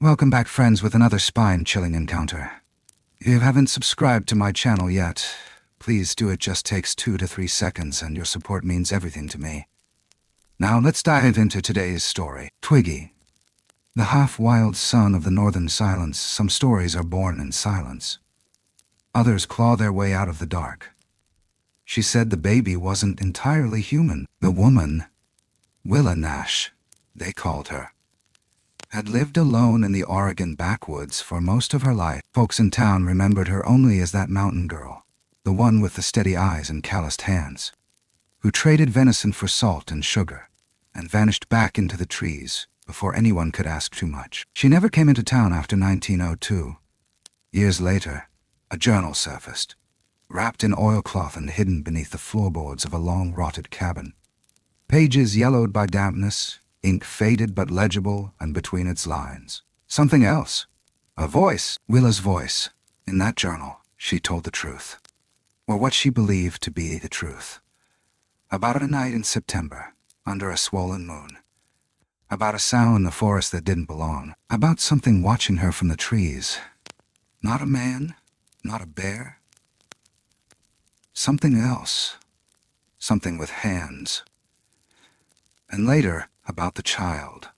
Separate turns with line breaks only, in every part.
Welcome back, friends, with another spine-chilling encounter. If you haven't subscribed to my channel yet, please do. It just takes 2 to 3 seconds, and your support means everything to me. Now let's dive into today's story. Twiggy, the half-wild son of the northern silence. Some stories are born in silence. Others claw their way out of the dark. She said the baby wasn't entirely human. The woman, Willa Nash, they called her, had lived alone in the Oregon backwoods for most of her life. Folks in town remembered her only as that mountain girl, the one with the steady eyes and calloused hands, who traded venison for salt and sugar, and vanished back into the trees before anyone could ask too much. She never came into town after 1902. Years later, a journal surfaced, wrapped in oilcloth and hidden beneath the floorboards of a long-rotted cabin. Pages yellowed by dampness, ink faded but legible, and between its lines, something else. A voice. Willa's voice. In that journal, she told the truth, or what she believed to be the truth. About a night in September, under a swollen moon. About a sow in the forest that didn't belong. About something watching her from the trees. Not a man, not a bear. Something else. Something with hands. And later, about the child.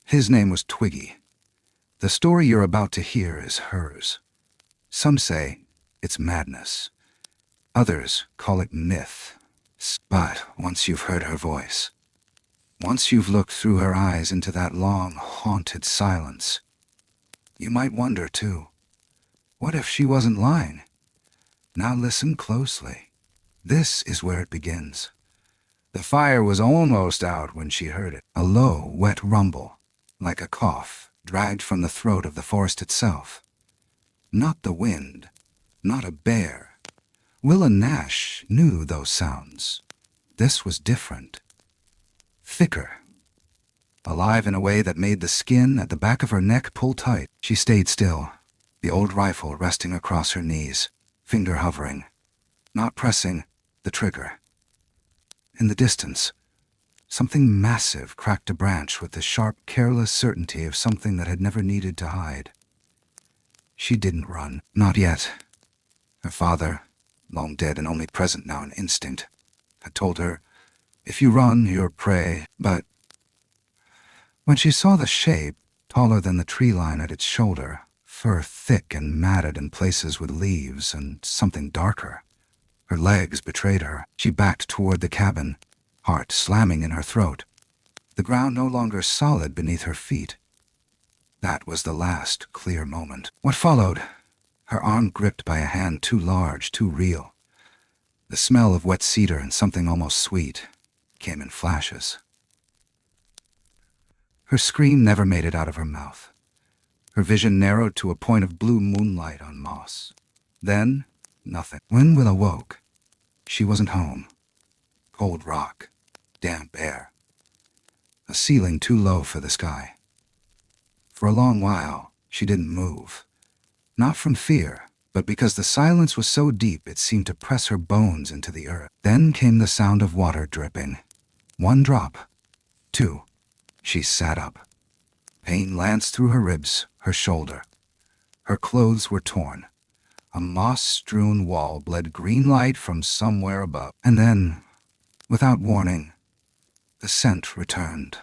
His name was Twiggy. The story you're about to hear is hers. Some say it's madness. Others call it myth. But once you've heard her voice, once you've looked through her eyes into that long, haunted silence, you might wonder, too, what if she wasn't lying? Now listen closely. This is where it begins. The fire was almost out when she heard it. A low, wet rumble, like a cough, dragged from the throat of the forest itself. Not the wind, not a bear. Willa Nash knew those sounds. This was different. Thicker. Alive in a way that made the skin at the back of her neck pull tight. She stayed still, the old rifle resting across her knees, finger hovering, not pressing the trigger. In the distance, something massive cracked a branch with the sharp, careless certainty of something that had never needed to hide. She didn't run. Not yet. Her father, long dead and only present now in instinct, had told her, if you run, you're prey. But when she saw the shape, taller than the tree line at its shoulder, fur thick and matted in places with leaves, and something darker, her legs betrayed her. She backed toward the cabin, heart slamming in her throat, the ground no longer solid beneath her feet. That was the last clear moment. What followed? Her arm gripped by a hand too large, too real. The smell of wet cedar and something almost sweet came in flashes. Her scream never made it out of her mouth. Her vision narrowed to a point of blue moonlight on moss. Then, nothing. When Willa woke, she wasn't home. Cold rock, damp air, a ceiling too low for the sky. For a long while, she didn't move. Not from fear, but because the silence was so deep it seemed to press her bones into the earth. Then came the sound of water dripping. 1 drop. 2. She sat up. Pain lanced through her ribs, her shoulder. Her clothes were torn. A moss-strewn wall bled green light from somewhere above. And then, without warning, the scent returned.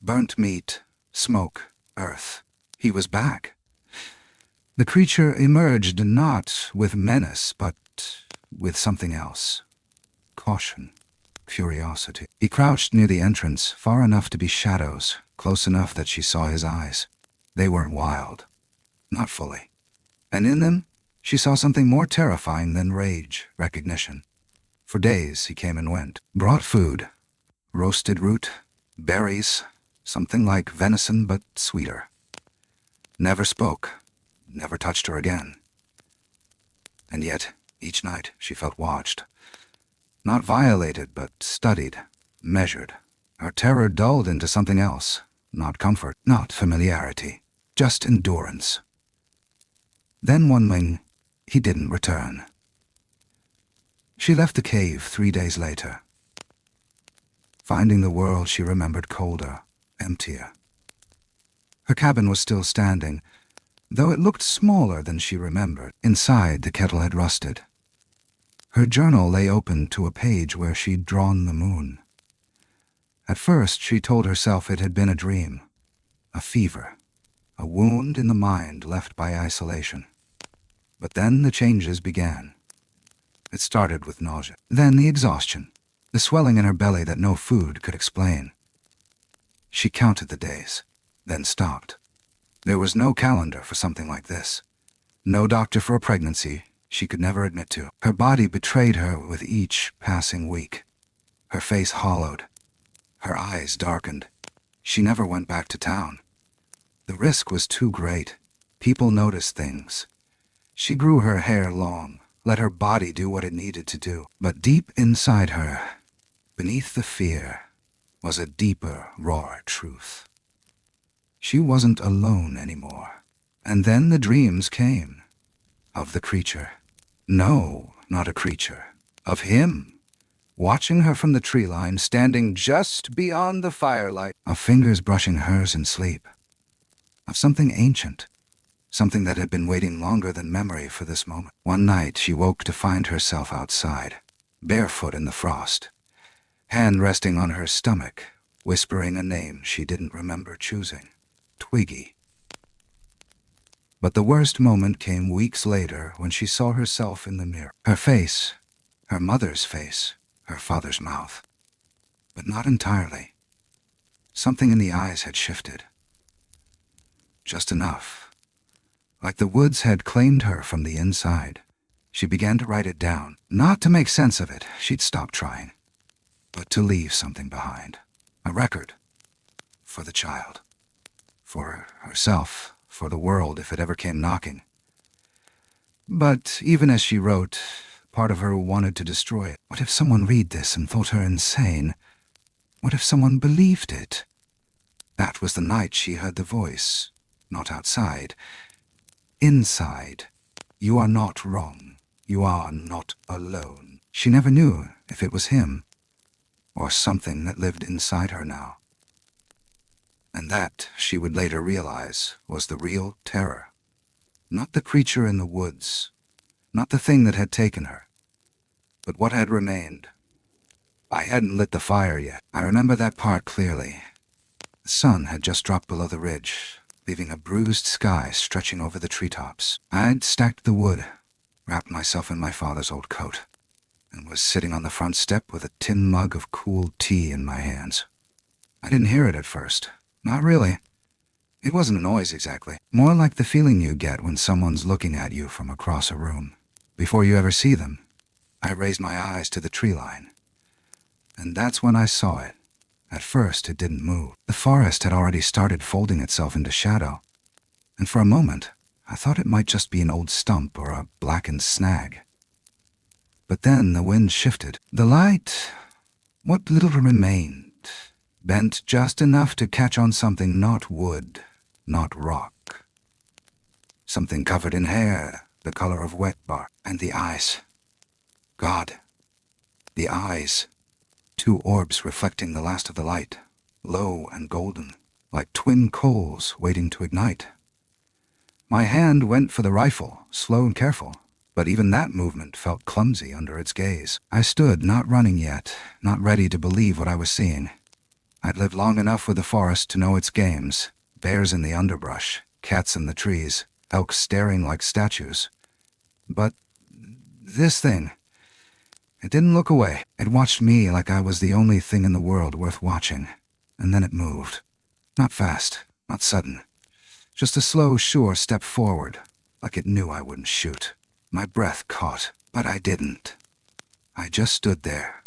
Burnt meat, smoke, earth. He was back. The creature emerged not with menace, but with something else. Caution, curiosity. He crouched near the entrance, far enough to be shadows, close enough that she saw his eyes. They weren't wild. Not fully. And in them, she saw something more terrifying than rage, recognition. For days he came and went. Brought food. Roasted root, berries, something like venison but sweeter. Never spoke. Never touched her again. And yet, each night she felt watched. Not violated, but studied, measured. Her terror dulled into something else. Not comfort, not familiarity. Just endurance. Then one morning, he didn't return. She left the cave 3 days later. Finding the world she remembered colder, emptier. Her cabin was still standing, though it looked smaller than she remembered. Inside, the kettle had rusted. Her journal lay open to a page where she'd drawn the moon. At first, she told herself it had been a dream, a fever, a wound in the mind left by isolation. But then the changes began. It started with nausea, then the exhaustion, the swelling in her belly that no food could explain. She counted the days, then stopped. There was no calendar for something like this. No doctor for a pregnancy she could never admit to. Her body betrayed her with each passing week. Her face hollowed. Her eyes darkened. She never went back to town. The risk was too great. People noticed things. She grew her hair long, let her body do what it needed to do. But deep inside her, beneath the fear, was a deeper, raw truth. She wasn't alone anymore. And then the dreams came. Of the creature. No, not a creature. Of him. Watching her from the tree line, standing just beyond the firelight. Of fingers brushing hers in sleep. Of something ancient. Something that had been waiting longer than memory for this moment. One night she woke to find herself outside, barefoot in the frost, hand resting on her stomach, whispering a name she didn't remember choosing. Twiggy. But the worst moment came weeks later when she saw herself in the mirror. Her face, her mother's face, her father's mouth. But not entirely. Something in the eyes had shifted. Just enough. Like the woods had claimed her from the inside. She began to write it down. Not to make sense of it, she'd stopped trying. But to leave something behind. A record. For the child. For herself. For the world if it ever came knocking. But even as she wrote, part of her wanted to destroy it. What if someone read this and thought her insane? What if someone believed it? That was the night she heard the voice. Not outside. Inside. You are not wrong. You are not alone. She never knew if it was him, or something that lived inside her now. And that, she would later realize, was the real terror. Not the creature in the woods, not the thing that had taken her, but what had remained. I hadn't lit the fire yet. I remember that part clearly. The sun had just dropped below the ridge, leaving a bruised sky stretching over the treetops. I'd stacked the wood, wrapped myself in my father's old coat, and was sitting on the front step with a tin mug of cool tea in my hands. I didn't hear it at first. Not really. It wasn't a noise exactly. More like the feeling you get when someone's looking at you from across a room. Before you ever see them, I raised my eyes to the tree line. And that's when I saw it. At first, it didn't move. The forest had already started folding itself into shadow. And for a moment, I thought it might just be an old stump or a blackened snag. But then the wind shifted. The light, what little remained, bent just enough to catch on something not wood, not rock. Something covered in hair, the color of wet bark. And the eyes. God. The eyes. Two orbs reflecting the last of the light, low and golden, like twin coals waiting to ignite. My hand went for the rifle, slow and careful, but even that movement felt clumsy under its gaze. I stood, not running yet, not ready to believe what I was seeing. I'd lived long enough with the forest to know its games. Bears in the underbrush, cats in the trees, elk staring like statues. But this thing, it didn't look away. It watched me like I was the only thing in the world worth watching. And then it moved. Not fast, not sudden. Just a slow, sure step forward, like it knew I wouldn't shoot. My breath caught, but I didn't. I just stood there,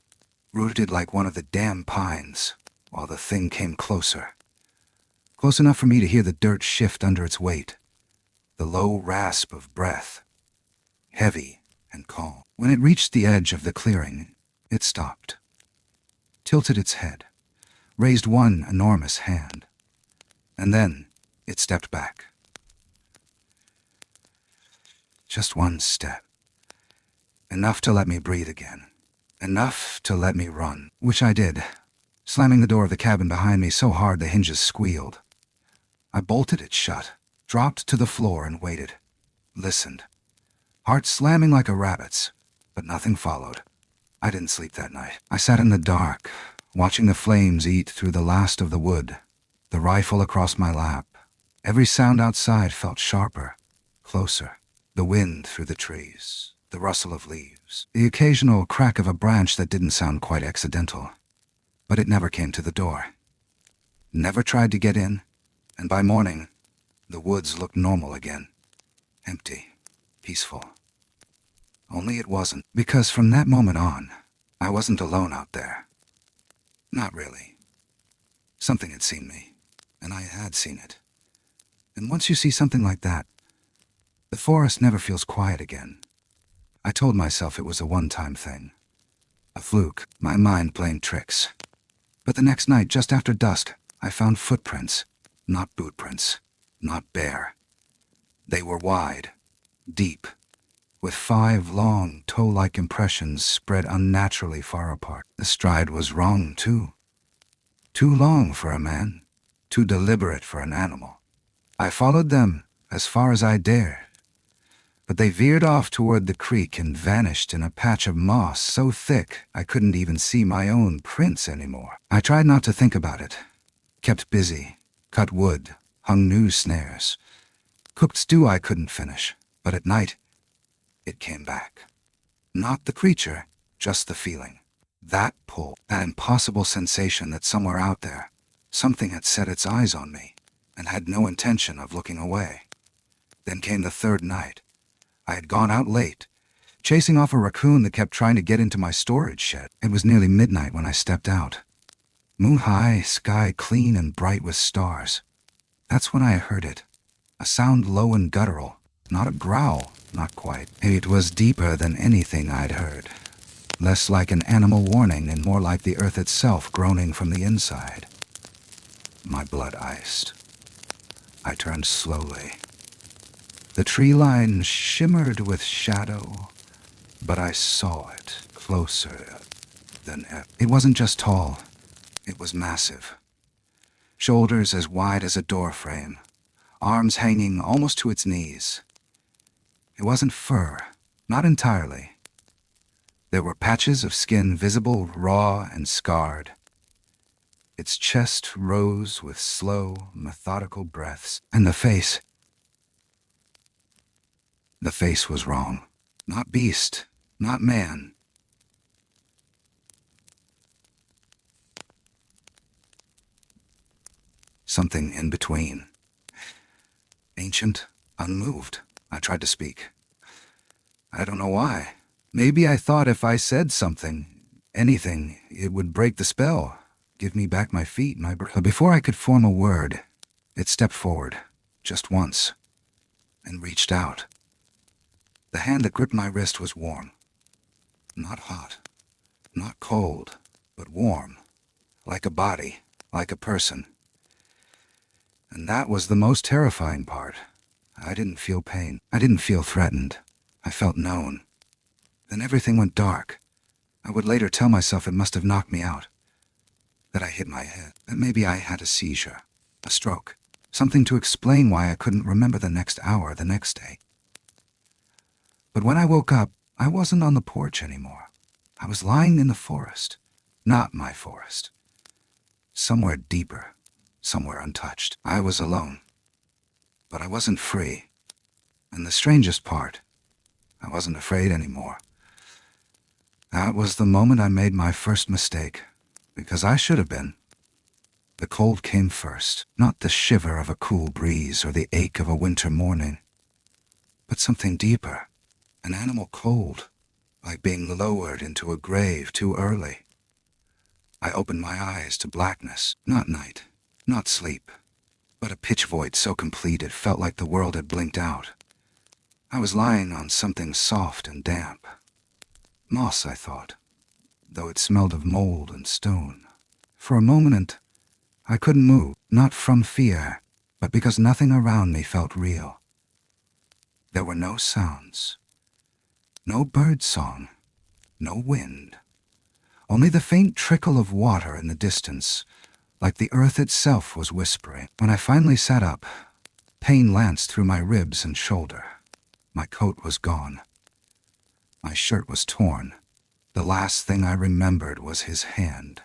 rooted like one of the damn pines, while the thing came closer. Close enough for me to hear the dirt shift under its weight. The low rasp of breath. Heavy and calm. When it reached the edge of the clearing, it stopped. Tilted its head. Raised one enormous hand. And then it stepped back. Just one step. Enough to let me breathe again. Enough to let me run, which I did, slamming the door of the cabin behind me so hard the hinges squealed. I bolted it shut, dropped to the floor and waited. Listened. Heart slamming like a rabbit's, but nothing followed. I didn't sleep that night. I sat in the dark, watching the flames eat through the last of the wood, the rifle across my lap. Every sound outside felt sharper, closer. The wind through the trees, the rustle of leaves, the occasional crack of a branch that didn't sound quite accidental. But it never came to the door. Never tried to get in, and by morning, the woods looked normal again. Empty, peaceful. Only it wasn't, because from that moment on, I wasn't alone out there. Not really. Something had seen me, and I had seen it. And once you see something like that, the forest never feels quiet again. I told myself it was a one-time thing. A fluke, my mind playing tricks. But the next night, just after dusk, I found footprints. Not boot prints. Not bare. They were wide, deep, with 5 long, toe-like impressions spread unnaturally far apart. The stride was wrong, too. Too long for a man. Too deliberate for an animal. I followed them as far as I dared. But they veered off toward the creek and vanished in a patch of moss so thick I couldn't even see my own prints anymore. I tried not to think about it. Kept busy. Cut wood. Hung new snares. Cooked stew I couldn't finish. But at night, it came back. Not the creature, just the feeling. That pull. That impossible sensation that somewhere out there, something had set its eyes on me and had no intention of looking away. Then came the third night. I had gone out late, chasing off a raccoon that kept trying to get into my storage shed. It was nearly midnight when I stepped out. Moon high, sky clean and bright with stars. That's when I heard it. A sound low and guttural. Not a growl, not quite. It was deeper than anything I'd heard. Less like an animal warning and more like the earth itself groaning from the inside. My blood iced. I turned slowly. The tree line shimmered with shadow, but I saw it closer than ever. It wasn't just tall, it was massive. Shoulders as wide as a door frame, arms hanging almost to its knees. It wasn't fur, not entirely. There were patches of skin visible, raw and scarred. Its chest rose with slow, methodical breaths, and the face was wrong. Not beast, not man. Something in between. Ancient, unmoved. I tried to speak. I don't know why. Maybe I thought if I said something, anything, it would break the spell, give me back my feet, But before I could form a word, it stepped forward, just once, and reached out. The hand that gripped my wrist was warm. Not hot, not cold, but warm, like a body, like a person. And that was the most terrifying part. I didn't feel pain. I didn't feel threatened. I felt known. Then everything went dark. I would later tell myself it must have knocked me out. That I hit my head. That maybe I had a seizure. A stroke. Something to explain why I couldn't remember the next hour, the next day. But when I woke up, I wasn't on the porch anymore. I was lying in the forest. Not my forest. Somewhere deeper. Somewhere untouched. I was alone. But I wasn't free. And the strangest part, I wasn't afraid anymore. That was the moment I made my first mistake, because I should have been. The cold came first, not the shiver of a cool breeze or the ache of a winter morning, but something deeper, an animal cold, like being lowered into a grave too early. I opened my eyes to blackness, not night, not sleep, but a pitch void so complete it felt like the world had blinked out. I was lying on something soft and damp. Moss, I thought, though it smelled of mold and stone. For a moment, I couldn't move, not from fear, but because nothing around me felt real. There were no sounds, no bird song, no wind, only the faint trickle of water in the distance, like the earth itself was whispering. When I finally sat up, pain lanced through my ribs and shoulder. My coat was gone. My shirt was torn. The last thing I remembered was his hand.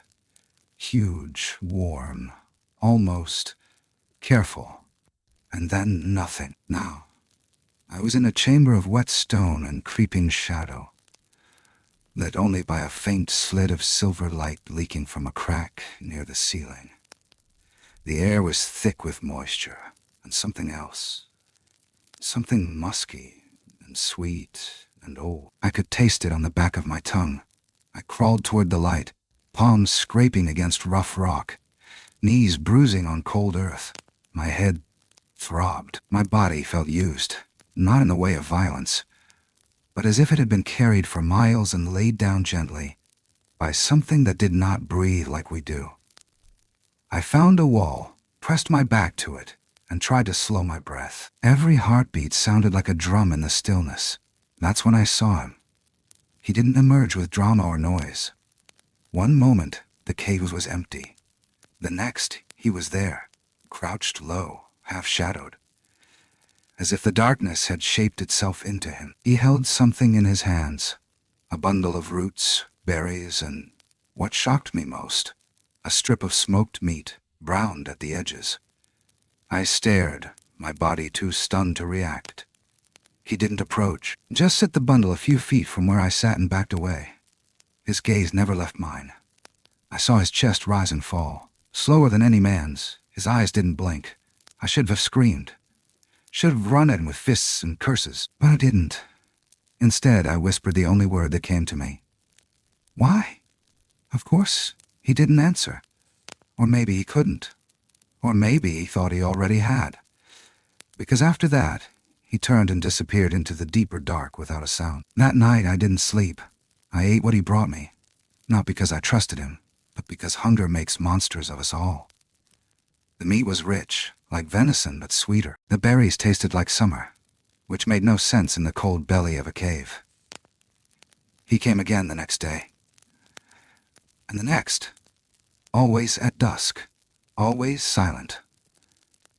Huge, warm, almost careful. And then nothing. Now, I was in a chamber of wet stone and creeping shadow, lit only by a faint slit of silver light leaking from a crack near the ceiling. The air was thick with moisture and something else. Something musky and sweet and old. I could taste it on the back of my tongue. I crawled toward the light, palms scraping against rough rock, knees bruising on cold earth. My head throbbed. My body felt used, not in the way of violence, but as if it had been carried for miles and laid down gently by something that did not breathe like we do. I found a wall, pressed my back to it, and tried to slow my breath. Every heartbeat sounded like a drum in the stillness. That's when I saw him. He didn't emerge with drama or noise. One moment, the cave was empty. The next, he was there, crouched low, half-shadowed, as if the darkness had shaped itself into him. He held something in his hands, a bundle of roots, berries, and, what shocked me most, a strip of smoked meat, browned at the edges. I stared, my body too stunned to react. He didn't approach, just set the bundle a few feet from where I sat and backed away. His gaze never left mine. I saw his chest rise and fall, slower than any man's. His eyes didn't blink. I should have screamed. Should have run at him with fists and curses, but I didn't. Instead, I whispered the only word that came to me. Why? Of course, he didn't answer. Or maybe he couldn't. Or maybe he thought he already had. Because after that, he turned and disappeared into the deeper dark without a sound. That night, I didn't sleep. I ate what he brought me, not because I trusted him, but because hunger makes monsters of us all. The meat was rich, like venison, but sweeter. The berries tasted like summer, which made no sense in the cold belly of a cave. He came again the next day. And the next. Always at dusk. Always silent.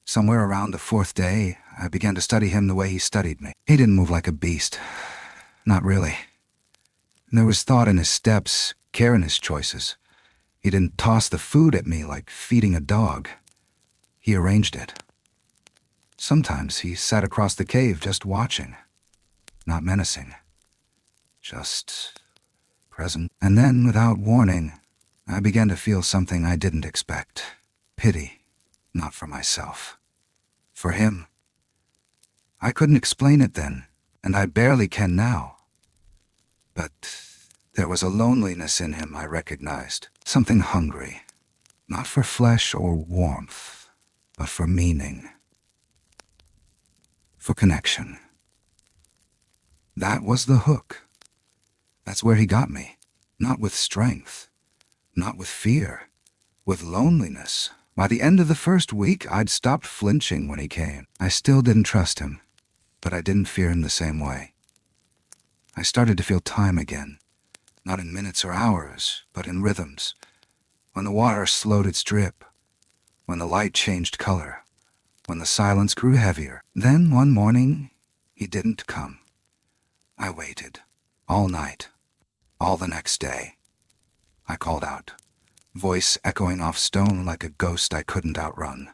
Somewhere around the fourth day, I began to study him the way he studied me. He didn't move like a beast. Not really. There was thought in his steps, care in his choices. He didn't toss the food at me like feeding a dog. He arranged it. Sometimes he sat across the cave just watching, not menacing, just present. And then, without warning, I began to feel something I didn't expect. Pity, not for myself. For him. I couldn't explain it then, and I barely can now. But there was a loneliness in him I recognized, something hungry, not for flesh or warmth, but for meaning, for connection. That was the hook. That's where he got me, not with strength, not with fear, with loneliness. By the end of the first week, I'd stopped flinching when he came. I still didn't trust him, but I didn't fear him the same way. I started to feel time again, not in minutes or hours, but in rhythms. When the water slowed its drip, when the light changed color, when the silence grew heavier. Then one morning, he didn't come. I waited, all night, all the next day. I called out, voice echoing off stone like a ghost I couldn't outrun.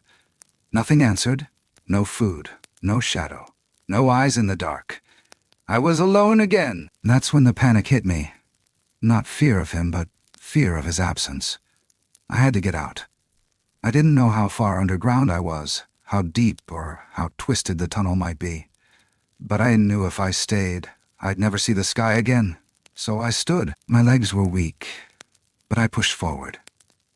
Nothing answered, no food, no shadow, no eyes in the dark. I was alone again. That's when the panic hit me. Not fear of him, but fear of his absence. I had to get out. I didn't know how far underground I was, how deep or how twisted the tunnel might be. But I knew if I stayed, I'd never see the sky again. So I stood. My legs were weak, but I pushed forward.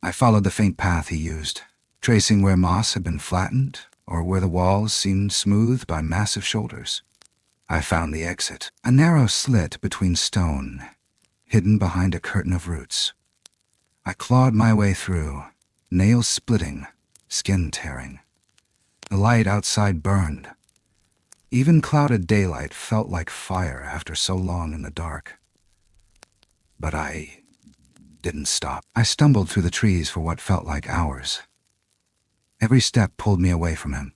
I followed the faint path he used, tracing where moss had been flattened or where the walls seemed smoothed by massive shoulders. I found the exit, a narrow slit between stone, hidden behind a curtain of roots. I clawed my way through, nails splitting, skin tearing. The light outside burned. Even clouded daylight felt like fire after so long in the dark. But I didn't stop. I stumbled through the trees for what felt like hours. Every step pulled me away from him.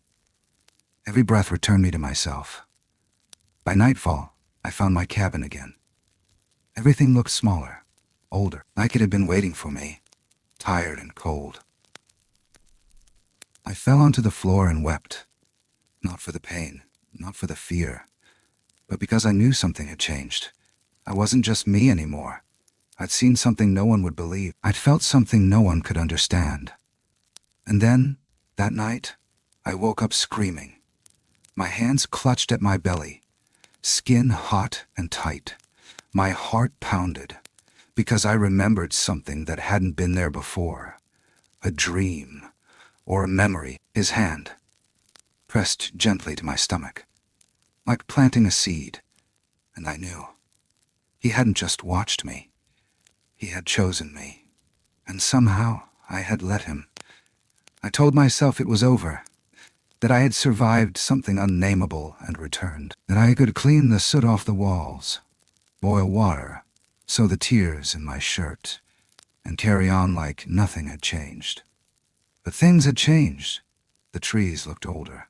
Every breath returned me to myself. By nightfall, I found my cabin again. Everything looked smaller, older, like it had been waiting for me, tired and cold. I fell onto the floor and wept, not for the pain, not for the fear, but because I knew something had changed. I wasn't just me anymore. I'd seen something no one would believe. I'd felt something no one could understand. And then, that night, I woke up screaming. My hands clutched at my belly, skin hot and tight. My heart pounded, because I remembered something that hadn't been there before. A dream, or a memory. His hand pressed gently to my stomach, like planting a seed, and I knew. He hadn't just watched me. He had chosen me, and somehow I had let him. I told myself it was over, that I had survived something unnameable and returned, that I could clean the soot off the walls, boil water, sew the tears in my shirt, and carry on like nothing had changed. But things had changed. The trees looked older.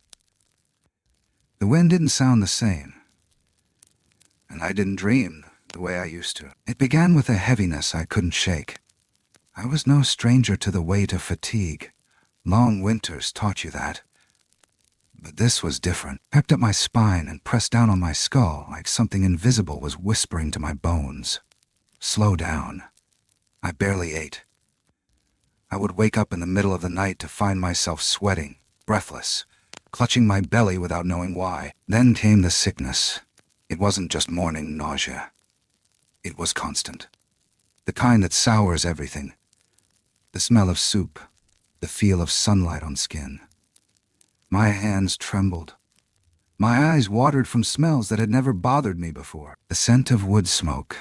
The wind didn't sound the same, and I didn't dream the way I used to. It began with a heaviness I couldn't shake. I was no stranger to the weight of fatigue. Long winters taught you that. But this was different. It pecked up my spine and pressed down on my skull like something invisible was whispering to my bones. Slow down. I barely ate. I would wake up in the middle of the night to find myself sweating, breathless, clutching my belly without knowing why. Then came the sickness. It wasn't just morning nausea. It was constant. The kind that sours everything. The smell of soup, the feel of sunlight on skin. My hands trembled. My eyes watered from smells that had never bothered me before. The scent of wood smoke,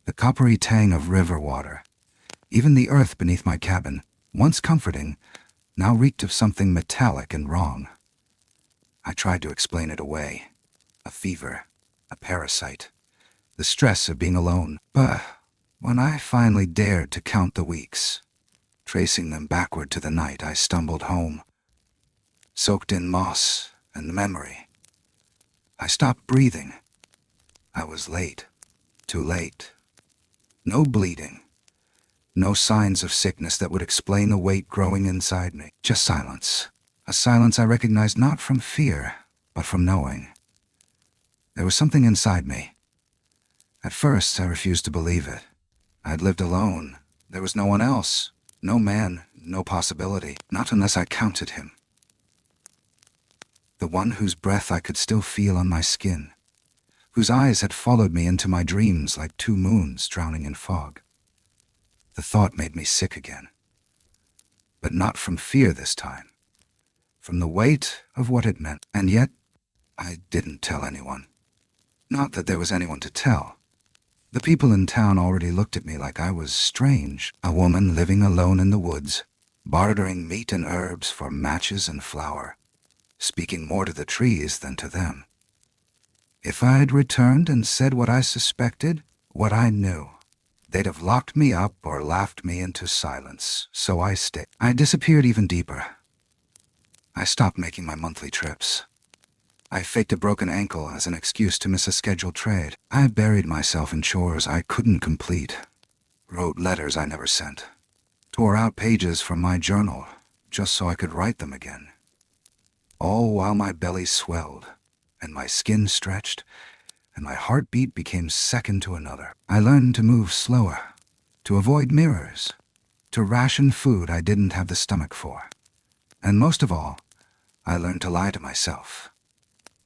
the coppery tang of river water. Even the earth beneath my cabin, once comforting, now reeked of something metallic and wrong. I tried to explain it away. A fever, a parasite, the stress of being alone. But when I finally dared to count the weeks, tracing them backward to the night I stumbled home, soaked in moss and memory, I stopped breathing. I was late, too late. No bleeding, no signs of sickness that would explain the weight growing inside me. Just silence. A silence I recognized not from fear, but from knowing. There was something inside me. At first, I refused to believe it. I'd lived alone. There was no one else. No man, no possibility. Not unless I counted him. The one whose breath I could still feel on my skin. Whose eyes had followed me into my dreams like two moons drowning in fog. The thought made me sick again. But not from fear this time. From the weight of what it meant. And yet, I didn't tell anyone. Not that there was anyone to tell. The people in town already looked at me like I was strange, a woman living alone in the woods, bartering meat and herbs for matches and flour, speaking more to the trees than to them. If I had returned and said what I suspected, what I knew, they'd have locked me up or laughed me into silence, so I stayed. I disappeared even deeper. I stopped making my monthly trips. I faked a broken ankle as an excuse to miss a scheduled trade. I buried myself in chores I couldn't complete, wrote letters I never sent, tore out pages from my journal just so I could write them again. All while my belly swelled, and my skin stretched, and my heartbeat became second to another. I learned to move slower, to avoid mirrors, to ration food I didn't have the stomach for. And most of all, I learned to lie to myself.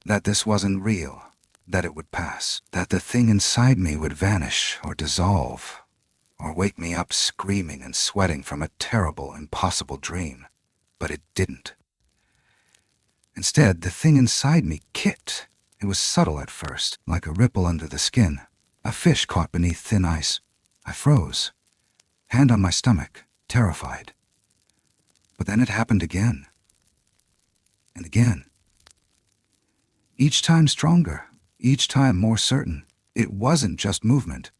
That this wasn't real, that it would pass, that the thing inside me would vanish or dissolve, or wake me up screaming and sweating from a terrible, impossible dream. But it didn't. Instead, the thing inside me kicked. It was subtle at first, like a ripple under the skin, a fish caught beneath thin ice. I froze, hand on my stomach, terrified. But then it happened again. And again. Each time stronger, each time more certain. It wasn't just movement.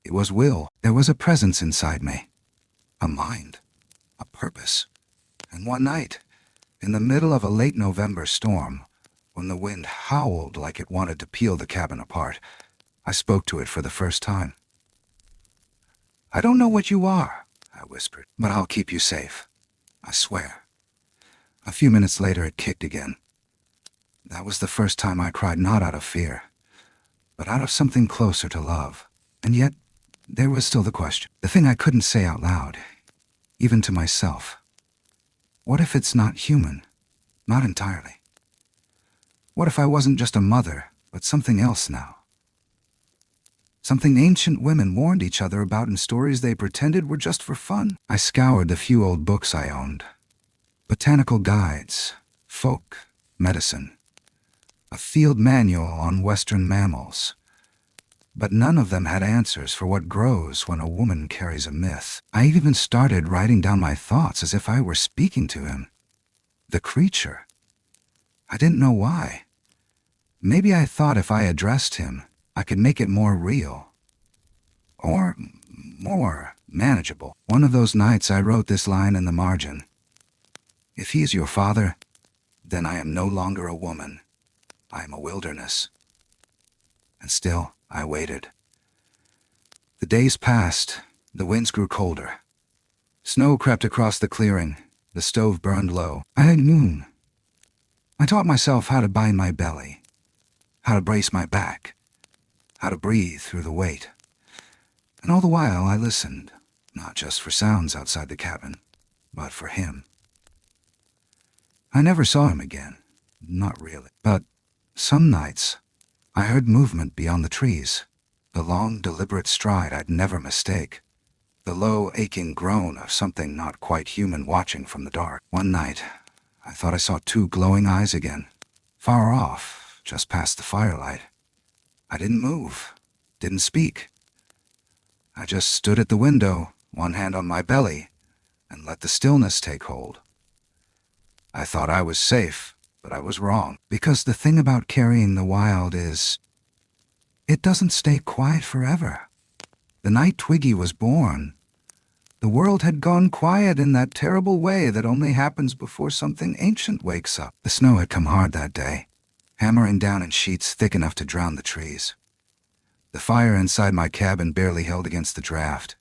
It was will. There was a presence inside me, a mind, a purpose. And one night, In the middle of a late November storm, when the wind howled like it wanted to peel the cabin apart, I spoke to it for the first time. "I don't know what you are," I whispered, "but I'll keep you safe. I swear." A few minutes later, it kicked again. That was the first time I cried, not out of fear, but out of something closer to love. And yet, there was still the question, the thing I couldn't say out loud, even to myself. What if it's not human? Not entirely. What if I wasn't just a mother, but something else now? Something ancient women warned each other about in stories they pretended were just for fun. I scoured the few old books I owned. Botanical guides, folk, medicine, a field manual on Western mammals. But none of them had answers for what grows when a woman carries a myth. I even started writing down my thoughts as if I were speaking to him. The creature. I didn't know why. Maybe I thought if I addressed him, I could make it more real. Or more manageable. One of those nights I wrote this line in the margin. "If he is your father, then I am no longer a woman. I am a wilderness." And still, I waited. The days passed. The winds grew colder. Snow crept across the clearing. The stove burned low. I had noon. I taught myself how to bind my belly, how to brace my back, how to breathe through the weight. And all the while I listened, not just for sounds outside the cabin, but for him. I never saw him again, not really. But some nights, I heard movement beyond the trees, the long, deliberate stride I'd never mistake, the low, aching groan of something not quite human watching from the dark. One night, I thought I saw two glowing eyes again, far off, just past the firelight. I didn't move, didn't speak. I just stood at the window, one hand on my belly, and let the stillness take hold. I thought I was safe, but I was wrong. Because the thing about carrying the wild is, it doesn't stay quiet forever. The night Twiggy was born, the world had gone quiet in that terrible way that only happens before something ancient wakes up. The snow had come hard that day, hammering down in sheets thick enough to drown the trees. The fire inside my cabin barely held against the draft,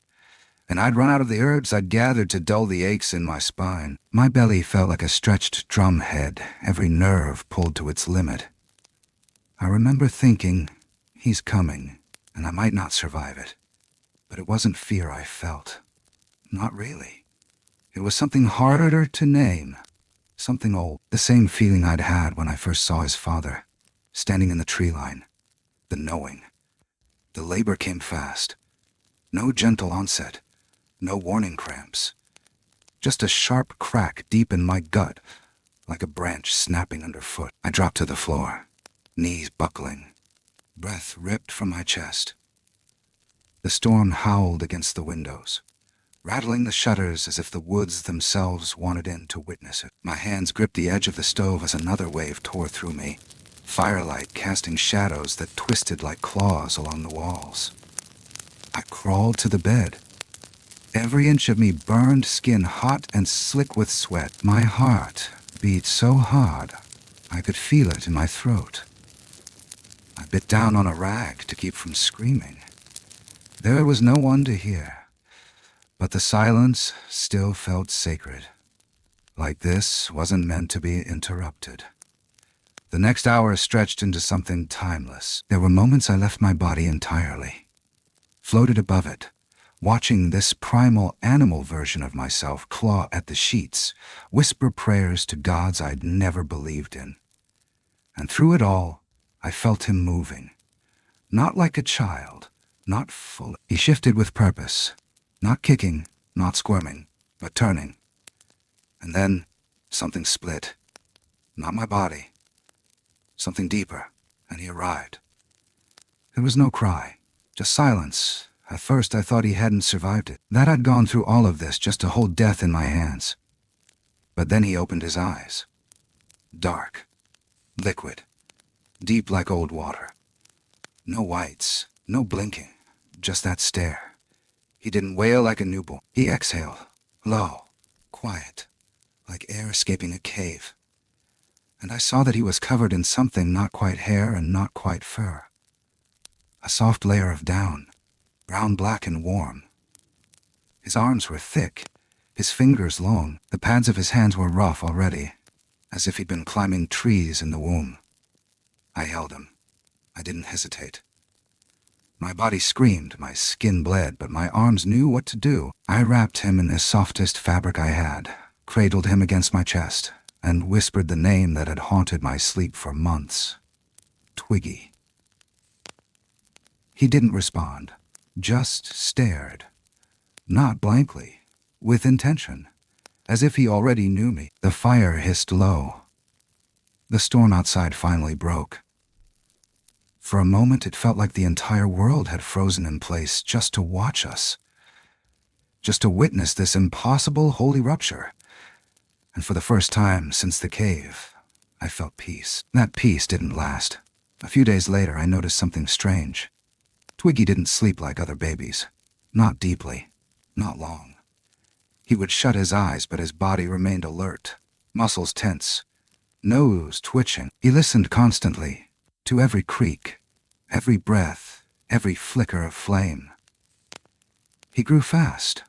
and I'd run out of the herbs I'd gathered to dull the aches in my spine. My belly felt like a stretched drum head, every nerve pulled to its limit. I remember thinking, he's coming, and I might not survive it. But it wasn't fear I felt. Not really. It was something harder to name, something old. The same feeling I'd had when I first saw his father, standing in the tree line. The knowing. The labor came fast. No gentle onset. No warning cramps. Just a sharp crack deep in my gut, like a branch snapping underfoot. I dropped to the floor, knees buckling, breath ripped from my chest. The storm howled against the windows, rattling the shutters as if the woods themselves wanted in to witness it. My hands gripped the edge of the stove as another wave tore through me, firelight casting shadows that twisted like claws along the walls. I crawled to the bed. Every inch of me burned, skin hot and slick with sweat. My heart beat so hard I could feel it in my throat. I bit down on a rag to keep from screaming. There was no one to hear, but the silence still felt sacred, like this wasn't meant to be interrupted. The next hour stretched into something timeless. There were moments I left my body entirely, floated above it, watching this primal animal version of myself claw at the sheets, whisper prayers to gods I'd never believed in. And through it all, I felt him moving. Not like a child, not fully. He shifted with purpose, not kicking, not squirming, but turning. And then something split. Not my body. Something deeper, and he arrived. There was no cry, just silence. At first I thought he hadn't survived it, that I'd gone through all of this just to hold death in my hands. But then he opened his eyes. Dark, liquid, deep like old water. No whites, no blinking, just that stare. He didn't wail like a newborn. He exhaled, low, quiet, like air escaping a cave. And I saw that he was covered in something not quite hair and not quite fur. A soft layer of down, brown-black and warm. His arms were thick, his fingers long. The pads of his hands were rough already, as if he'd been climbing trees in the womb. I held him. I didn't hesitate. My body screamed, my skin bled, but my arms knew what to do. I wrapped him in the softest fabric I had, cradled him against my chest, and whispered the name that had haunted my sleep for months. Twiggy. He didn't respond, just stared. Not blankly, with intention, as if he already knew me. The fire hissed low. The storm outside finally broke. For a moment it felt like the entire world had frozen in place just to watch us, just to witness this impossible holy rupture. And for the first time since the cave, I felt peace. That peace didn't last. A few days later I noticed something strange. Twiggy didn't sleep like other babies. Not deeply. Not long. He would shut his eyes, but his body remained alert, muscles tense, nose twitching. He listened constantly, to every creak, every breath, every flicker of flame. He grew fast.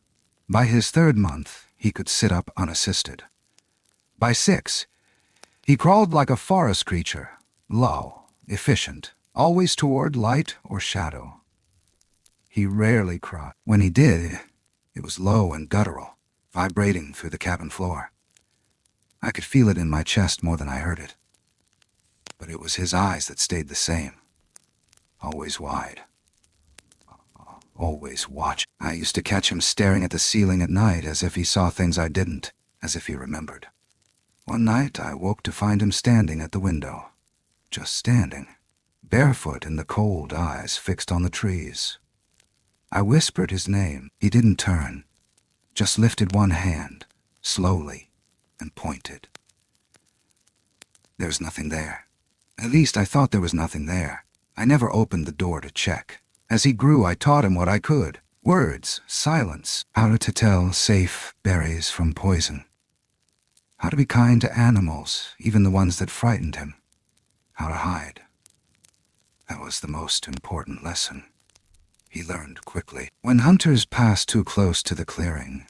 By his 3rd month, he could sit up unassisted. By 6, he crawled like a forest creature, low, efficient, always toward light or shadow. He rarely cried. When he did, it was low and guttural, vibrating through the cabin floor. I could feel it in my chest more than I heard it. But it was his eyes that stayed the same. Always wide. Always watching. I used to catch him staring at the ceiling at night as if he saw things I didn't, as if he remembered. One night I woke to find him standing at the window. Just standing. Barefoot in the cold, eyes fixed on the trees. I whispered his name. He didn't turn. Just lifted one hand, slowly, and pointed. There was nothing there. At least I thought there was nothing there. I never opened the door to check. As he grew, I taught him what I could. Words, silence, how to tell safe berries from poison. How to be kind to animals, even the ones that frightened him. How to hide. That was the most important lesson. He learned quickly. When hunters passed too close to the clearing,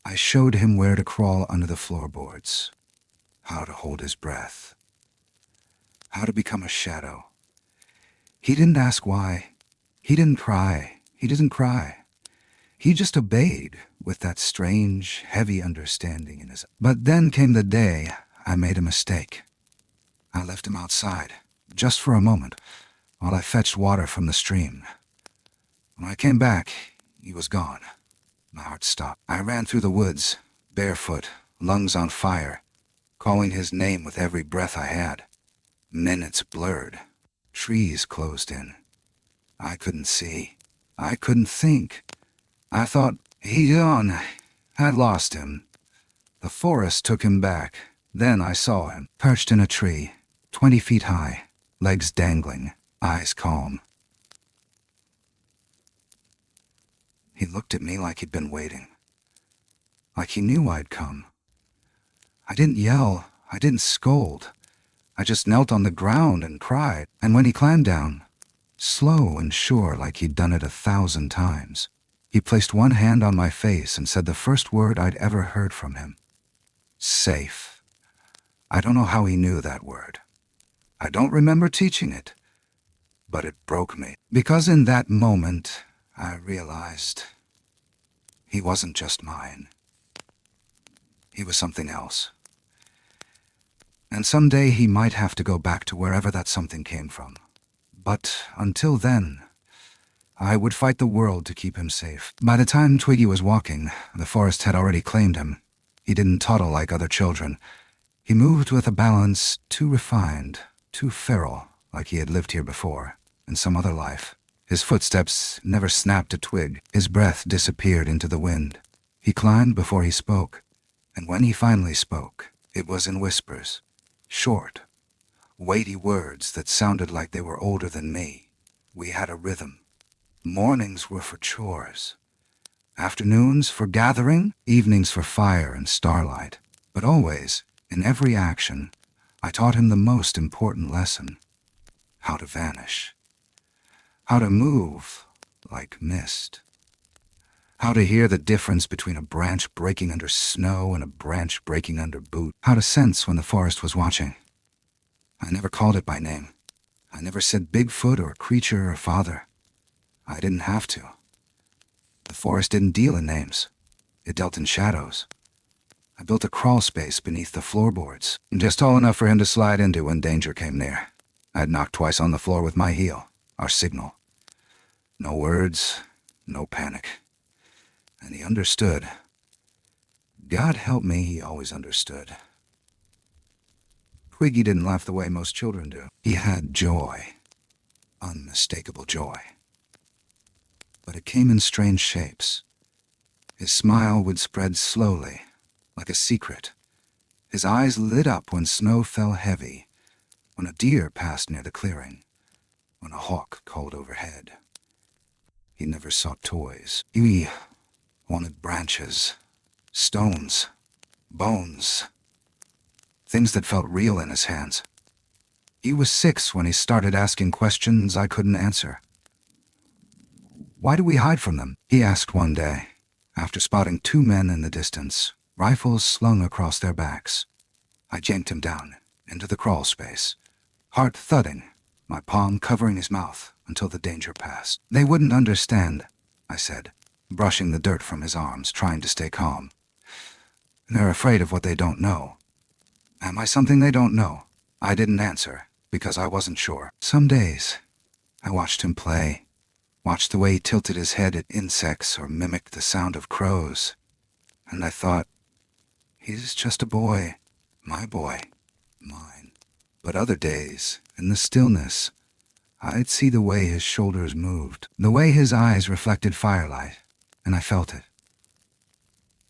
I showed him where to crawl under the floorboards, how to hold his breath, how to become a shadow. He didn't ask why. He didn't cry. He didn't cry. He just obeyed with that strange, heavy understanding in his... But then came the day I made a mistake. I left him outside, just for a moment, while I fetched water from the stream. When I came back, he was gone. My heart stopped. I ran through the woods, barefoot, lungs on fire, calling his name with every breath I had. Minutes blurred. Trees closed in. I couldn't see. I couldn't think. I thought he'd gone. I'd lost him. The forest took him back. Then I saw him, perched in a tree, 20 feet high, legs dangling, eyes calm. He looked at me like he'd been waiting. Like he knew I'd come. I didn't yell. I didn't scold. I just knelt on the ground and cried. And when he climbed down, slow and sure like he'd done it 1,000 times, he placed one hand on my face and said the first word I'd ever heard from him. Safe. I don't know how he knew that word. I don't remember teaching it. But it broke me. Because in that moment, I realized he wasn't just mine. He was something else. And someday he might have to go back to wherever that something came from. But until then, I would fight the world to keep him safe. By the time Twiggy was walking, the forest had already claimed him. He didn't toddle like other children. He moved with a balance too refined, too feral, like he had lived here before, in some other life. His footsteps never snapped a twig. His breath disappeared into the wind. He climbed before he spoke. And when he finally spoke, it was in whispers. Short, weighty words that sounded like they were older than me. We had a rhythm. Mornings were for chores. Afternoons for gathering, evenings for fire and starlight. But always, in every action, I taught him the most important lesson: how to vanish, how to move like mist, how to hear the difference between a branch breaking under snow and a branch breaking under boot, how to sense when the forest was watching. I never called it by name. I never said Bigfoot or creature or father. I didn't have to. The forest didn't deal in names. It dealt in shadows. I built a crawl space beneath the floorboards, just tall enough for him to slide into when danger came near. I'd knocked twice on the floor with my heel, our signal. No words, no panic. And he understood. God help me, he always understood. Twiggy didn't laugh the way most children do. He had joy, unmistakable joy. But it came in strange shapes. His smile would spread slowly, like a secret. His eyes lit up when snow fell heavy, when a deer passed near the clearing, when a hawk called overhead. He never sought toys. He wanted branches, stones, bones, things that felt real in his hands. He was 6 when he started asking questions I couldn't answer. "Why do we hide from them?" he asked one day, after spotting 2 men in the distance, rifles slung across their backs. I yanked him down into the crawl space, heart thudding, my palm covering his mouth until the danger passed. "They wouldn't understand," I said, brushing the dirt from his arms, trying to stay calm. "They're afraid of what they don't know." Am I something they don't know? I didn't answer, because I wasn't sure. Some days, I watched him play, watched the way he tilted his head at insects or mimicked the sound of crows, and I thought, he's just a boy, my boy, mine. But other days, in the stillness, I'd see the way his shoulders moved, the way his eyes reflected firelight, and I felt it.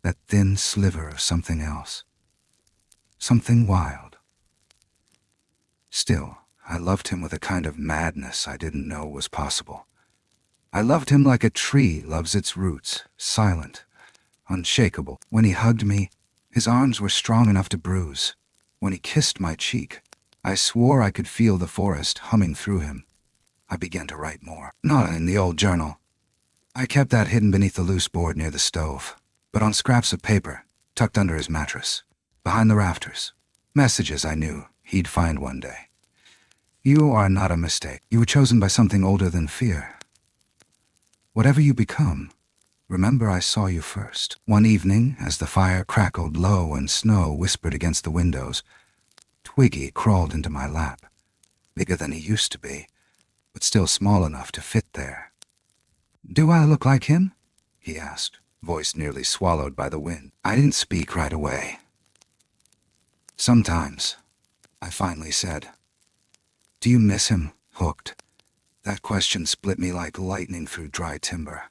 That thin sliver of something else. Something wild. Still, I loved him with a kind of madness I didn't know was possible. I loved him like a tree loves its roots, silent, unshakable. When he hugged me, his arms were strong enough to bruise. When he kissed my cheek, I swore I could feel the forest humming through him. I began to write more. Not in the old journal. I kept that hidden beneath the loose board near the stove, but on scraps of paper, tucked under his mattress. Behind the rafters. Messages I knew he'd find one day. "You are not a mistake. You were chosen by something older than fear. Whatever you become, remember I saw you first." One evening, as the fire crackled low and snow whispered against the windows, Twiggy crawled into my lap, bigger than he used to be, but still small enough to fit there. "Do I look like him?" he asked, voice nearly swallowed by the wind. I didn't speak right away. "Sometimes," I finally said. "Do you miss him, Hooked?" That question split me like lightning through dry timber.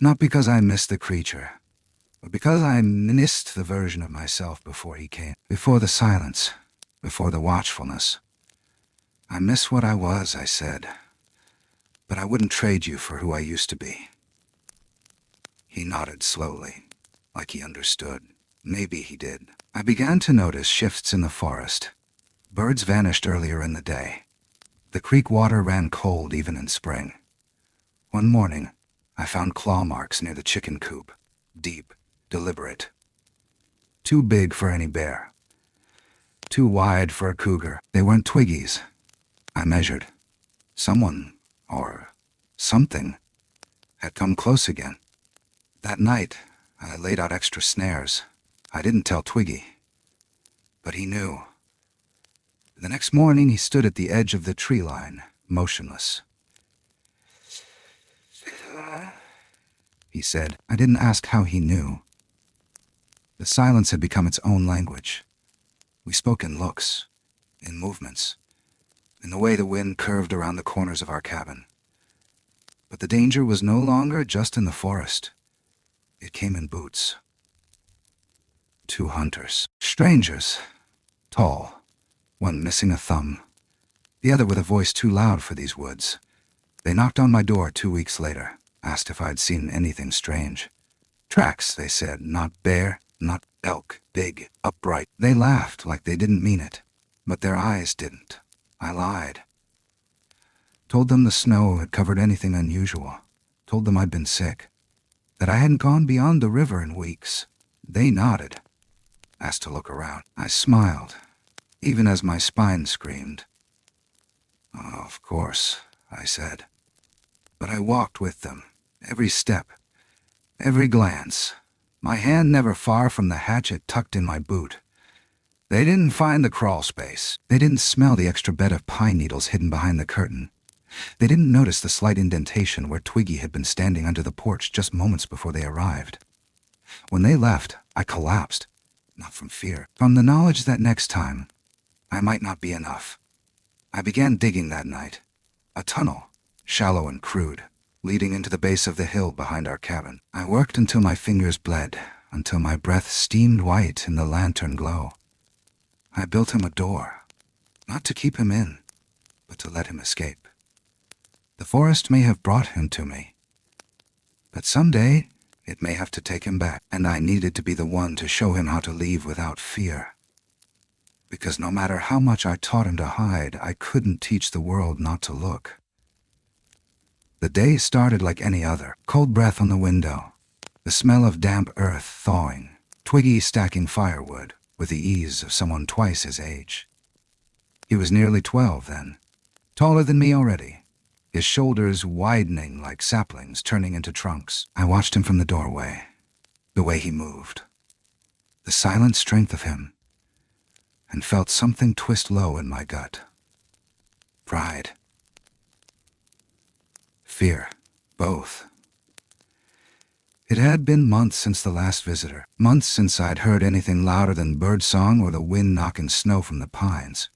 Not because I missed the creature, but because I missed the version of myself before he came. Before the silence, before the watchfulness. "I miss what I was," I said, "but I wouldn't trade you for who I used to be." He nodded slowly, like he understood. Maybe he did. I began to notice shifts in the forest. Birds vanished earlier in the day. The creek water ran cold even in spring. One morning, I found claw marks near the chicken coop. Deep, deliberate. Too big for any bear. Too wide for a cougar. They weren't Twiggy's. I measured. Someone, or something, had come close again. That night, I laid out extra snares. I didn't tell Twiggy, but he knew. The next morning, he stood at the edge of the tree line, motionless. He said. I didn't ask how he knew. The silence had become its own language. We spoke in looks, in movements, in the way the wind curved around the corners of our cabin. But the danger was no longer just in the forest. It came in boots. 2 hunters. Strangers. Tall. One missing a thumb. The other with a voice too loud for these woods. They knocked on my door 2 weeks later, asked if I'd seen anything strange. Tracks, they said, not bear, not elk, big, upright. They laughed like they didn't mean it, but their eyes didn't. I lied. Told them the snow had covered anything unusual. Told them I'd been sick, that I hadn't gone beyond the river in weeks. They nodded, asked to look around. I smiled, even as my spine screamed. "Oh, of course," I said. But I walked with them, every step, every glance, my hand never far from the hatchet tucked in my boot. They didn't find the crawl space. They didn't smell the extra bed of pine needles hidden behind the curtain. They didn't notice the slight indentation where Twiggy had been standing under the porch just moments before they arrived. When they left, I collapsed, not from fear, from the knowledge that next time, I might not be enough. I began digging that night, a tunnel, shallow and crude, leading into the base of the hill behind our cabin. I worked until my fingers bled, until my breath steamed white in the lantern glow. I built him a door, not to keep him in, but to let him escape. The forest may have brought him to me, but someday it may have to take him back, and I needed to be the one to show him how to leave without fear. Because no matter how much I taught him to hide, I couldn't teach the world not to look. The day started like any other. Cold breath on the window, the smell of damp earth thawing, Twiggy stacking firewood with the ease of someone twice his age. He was nearly 12 then, taller than me already, his shoulders widening like saplings turning into trunks. I watched him from the doorway, the way he moved, the silent strength of him, and felt something twist low in my gut. Pride. Fear. Both. It had been months since the last visitor, months since I'd heard anything louder than birdsong or the wind knocking snow from the pines.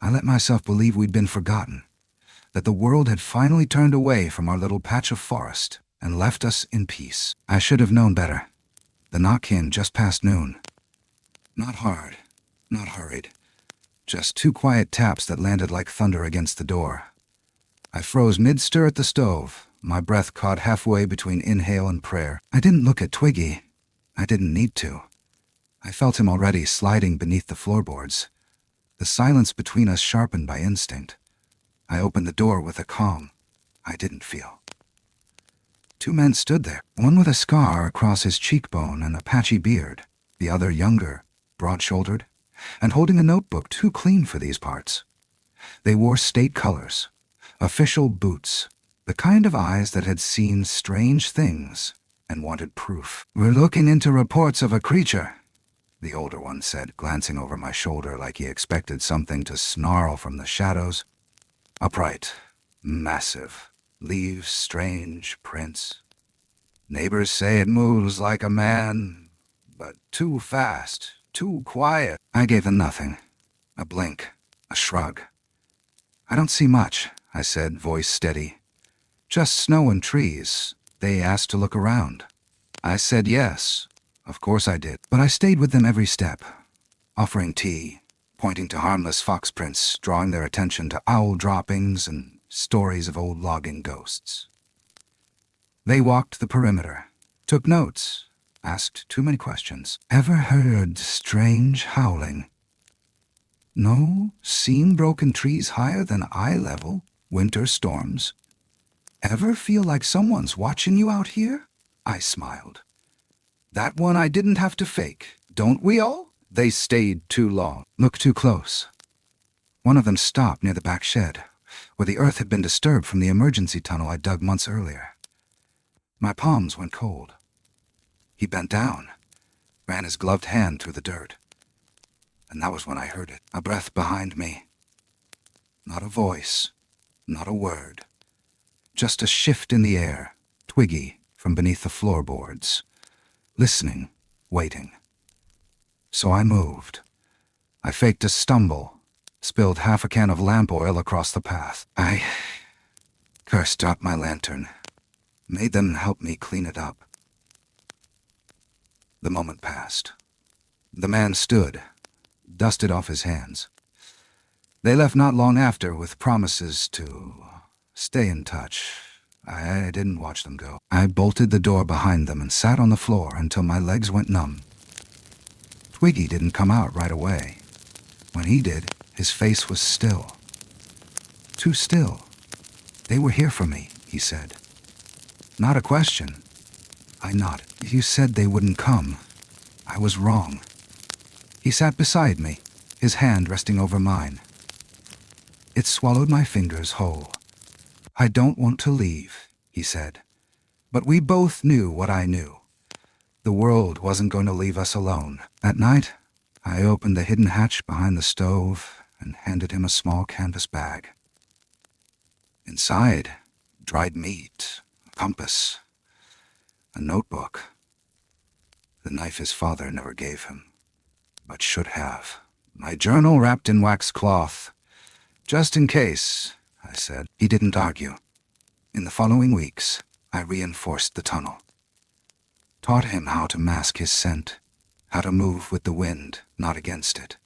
I let myself believe we'd been forgotten, that the world had finally turned away from our little patch of forest and left us in peace. I should have known better. The knock came just past noon. Not hard, not hurried. Just 2 quiet taps that landed like thunder against the door. I froze mid-stir at the stove, my breath caught halfway between inhale and prayer. I didn't look at Twiggy. I didn't need to. I felt him already sliding beneath the floorboards, the silence between us sharpened by instinct. I opened the door with a calm I didn't feel. 2 men stood there, one with a scar across his cheekbone and a patchy beard, the other younger, broad-shouldered, and holding a notebook too clean for these parts. They wore state colors, official boots, the kind of eyes that had seen strange things and wanted proof. "We're looking into reports of a creature," the older one said, glancing over my shoulder like he expected something to snarl from the shadows. Upright, massive, leaves strange prints. Neighbors say it moves like a man, but too fast, too quiet. I gave them nothing. A blink, a shrug. "I don't see much," I said, voice steady. "Just snow and trees." They asked to look around. I said yes. Of course I did. But I stayed with them every step, offering tea, pointing to harmless fox prints, drawing their attention to owl droppings and stories of old logging ghosts. They walked the perimeter, took notes, asked too many questions. "Ever heard strange howling?" "No, seen broken trees higher than eye level, winter storms." "Ever feel like someone's watching you out here?" I smiled. "That one I didn't have to fake. Don't we all?" They stayed too long, looked too close. One of them stopped near the back shed, where the earth had been disturbed from the emergency tunnel I dug months earlier. My palms went cold. He bent down, ran his gloved hand through the dirt. And that was when I heard it, a breath behind me. Not a voice, not a word. Just a shift in the air, Twiggy from beneath the floorboards. Listening, waiting. So I moved. I faked a stumble, spilled half a can of lamp oil across the path. I cursed out my lantern, made them help me clean it up. The moment passed. The man stood, dusted off his hands. They left not long after with promises to stay in touch. I didn't watch them go. I bolted the door behind them and sat on the floor until my legs went numb. Twiggy didn't come out right away. When he did, his face was still. Too still. "They were here for me," he said. "Not a question." I nodded. "You said they wouldn't come. I was wrong." He sat beside me, his hand resting over mine. It swallowed my fingers whole. "I don't want to leave," he said. But we both knew what I knew. The world wasn't going to leave us alone. At night, I opened the hidden hatch behind the stove and handed him a small canvas bag. Inside, dried meat, a compass, a notebook. The knife his father never gave him, but should have. My journal wrapped in wax cloth. "Just in case," I said. He didn't argue. In the following weeks, I reinforced the tunnel. Taught him how to mask his scent, how to move with the wind, not against it.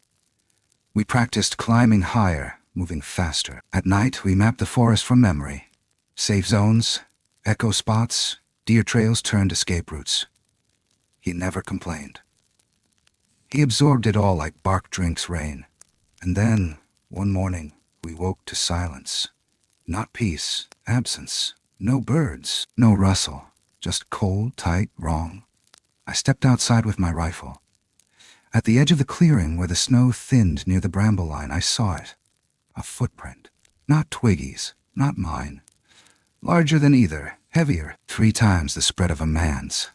We practiced climbing higher, moving faster. At night, we mapped the forest from memory. Safe zones, echo spots, deer trails turned escape routes. He never complained. He absorbed it all like bark drinks rain. And then, one morning, we woke to silence. Not peace, absence. No birds, no rustle. Just cold, tight, wrong. I stepped outside with my rifle. At the edge of the clearing where the snow thinned near the bramble line, I saw it. A footprint. Not Twiggy's, not mine. Larger than either, heavier, 3 times the spread of a man's.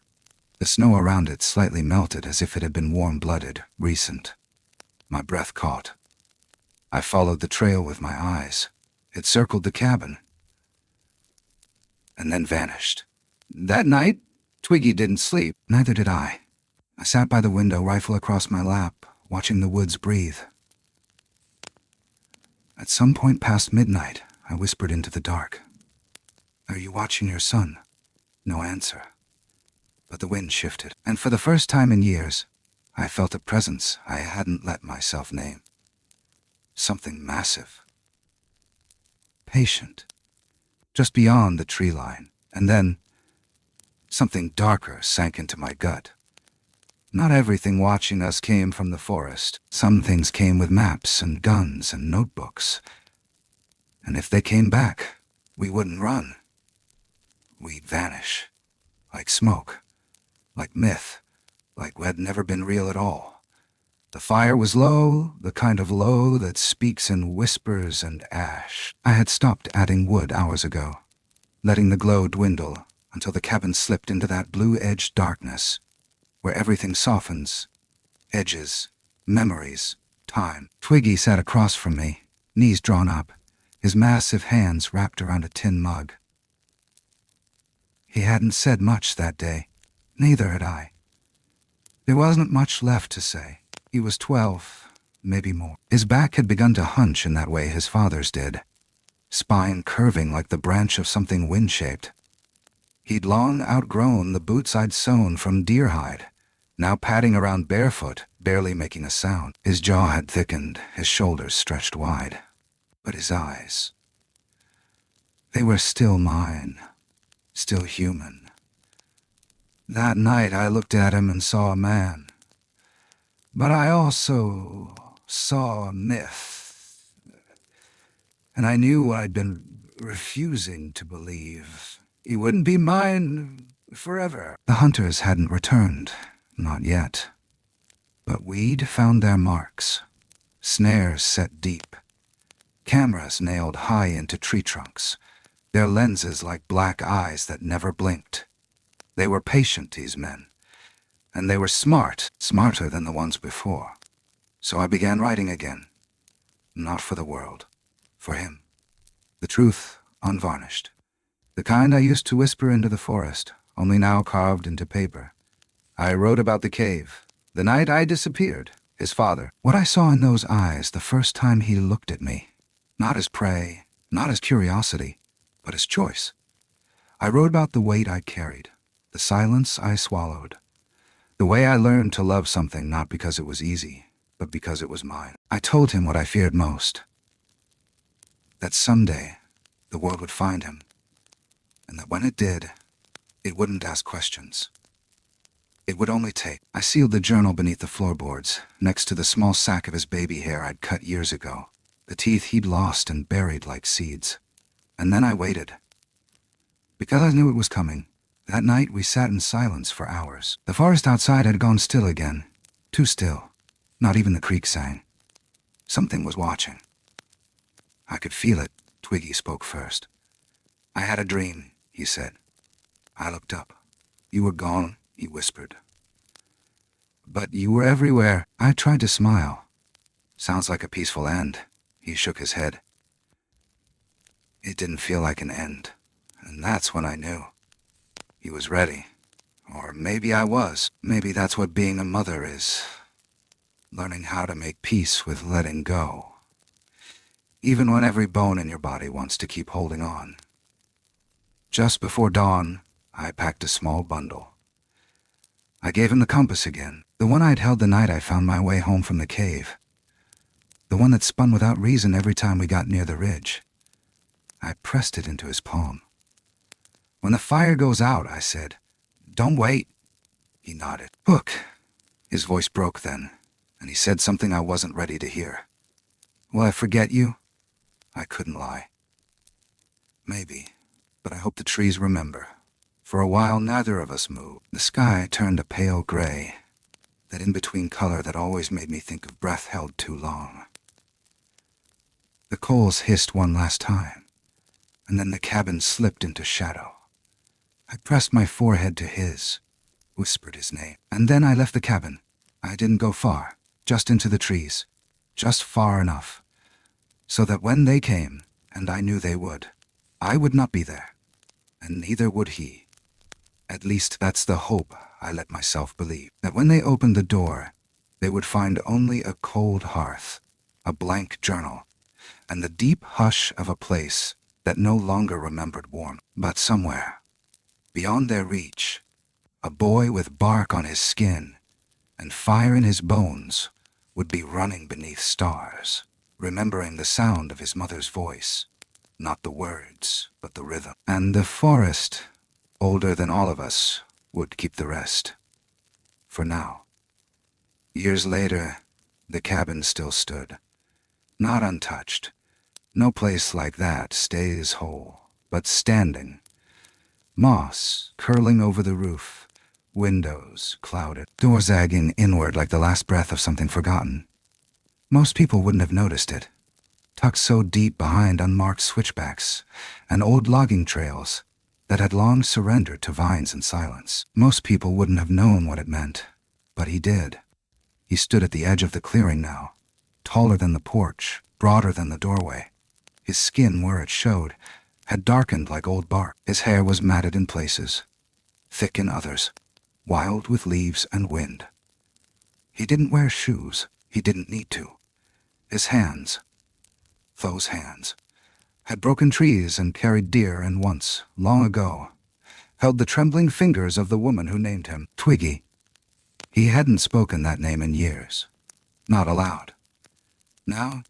The snow around it slightly melted as if it had been warm-blooded, recent. My breath caught. I followed the trail with my eyes. It circled the cabin, and then vanished. That night, Twiggy didn't sleep. Neither did I. I sat by the window, rifle across my lap, watching the woods breathe. At some point past midnight, I whispered into the dark. "Are you watching your son?" No answer. But the wind shifted, and for the first time in years, I felt a presence I hadn't let myself name. Something massive. Patient. Just beyond the tree line, and then something darker sank into my gut. Not everything watching us came from the forest. Some things came with maps and guns and notebooks. And if they came back, we wouldn't run. We'd vanish. Like smoke. Like myth. Like we had never been real at all. The fire was low, the kind of low that speaks in whispers and ash. I had stopped adding wood hours ago, letting the glow dwindle until the cabin slipped into that blue-edged darkness, where everything softens, edges, memories, time. Twiggy sat across from me, knees drawn up, his massive hands wrapped around a tin mug. He hadn't said much that day. Neither had I. There wasn't much left to say. He was 12, maybe more. His back had begun to hunch in that way his father's did, spine curving like the branch of something wind-shaped. He'd long outgrown the boots I'd sewn from deer hide, now padding around barefoot, barely making a sound. His jaw had thickened, his shoulders stretched wide. But his eyes, they were still mine, still human. That night I looked at him and saw a man. But I also saw a myth. And I knew I'd been refusing to believe. He wouldn't be mine forever. The hunters hadn't returned, not yet. But we'd found their marks. Snares set deep. Cameras nailed high into tree trunks. Their lenses like black eyes that never blinked. They were patient, these men. And they were smart, smarter than the ones before. So I began writing again. Not for the world. For him. The truth, unvarnished. The kind I used to whisper into the forest, only now carved into paper. I wrote about the cave, the night I disappeared, his father. What I saw in those eyes the first time he looked at me. Not as prey, not as curiosity, but as choice. I wrote about the weight I carried, the silence I swallowed. The way I learned to love something not because it was easy, but because it was mine. I told him what I feared most. That someday, the world would find him. And that when it did, it wouldn't ask questions. It would only take. I sealed the journal beneath the floorboards, next to the small sack of his baby hair I'd cut years ago, the teeth he'd lost and buried like seeds. And then I waited. Because I knew it was coming. That night we sat in silence for hours. The forest outside had gone still again. Too still. Not even the creek sang. Something was watching. I could feel it. Twiggy spoke first. I had a dream, he said. I looked up. You were gone, he whispered. But you were everywhere. I tried to smile. Sounds like a peaceful end. He shook his head. It didn't feel like an end. And that's when I knew. He was ready. Or maybe I was. Maybe that's what being a mother is. Learning how to make peace with letting go. Even when every bone in your body wants to keep holding on. Just before dawn, I packed a small bundle. I gave him the compass again, the one I'd held the night I found my way home from the cave. The one that spun without reason every time we got near the ridge. I pressed it into his palm. When the fire goes out, I said, don't wait. He nodded. Look. His voice broke then, and he said something I wasn't ready to hear. Will I forget you? I couldn't lie. Maybe, but I hope the trees remember. For a while, neither of us moved. The sky turned a pale gray, that in-between color that always made me think of breath held too long. The coals hissed one last time, and then the cabin slipped into shadow. I pressed my forehead to his, whispered his name, and then I left the cabin. I didn't go far, just into the trees, just far enough, so that when they came, and I knew they would, I would not be there, and neither would he. At least that's the hope I let myself believe, that when they opened the door, they would find only a cold hearth, a blank journal, and the deep hush of a place that no longer remembered warmth, but somewhere, beyond their reach, a boy with bark on his skin and fire in his bones would be running beneath stars, remembering the sound of his mother's voice, not the words, but the rhythm. And the forest, older than all of us, would keep the rest. For now. Years later, the cabin still stood, not untouched. No place like that stays whole, but standing. Moss curling over the roof, windows clouded, doors zagging inward like the last breath of something forgotten. Most people wouldn't have noticed it, tucked so deep behind unmarked switchbacks and old logging trails that had long surrendered to vines and silence. Most people wouldn't have known what it meant, but he did. He stood at the edge of the clearing now, taller than the porch, broader than the doorway. His skin, where it showed, had darkened like old bark. His hair was matted in places, thick in others, wild with leaves and wind. He didn't wear shoes. He didn't need to. His hands, those hands, had broken trees and carried deer and once, long ago, held the trembling fingers of the woman who named him Twiggy. He hadn't spoken that name in years, not aloud. Now,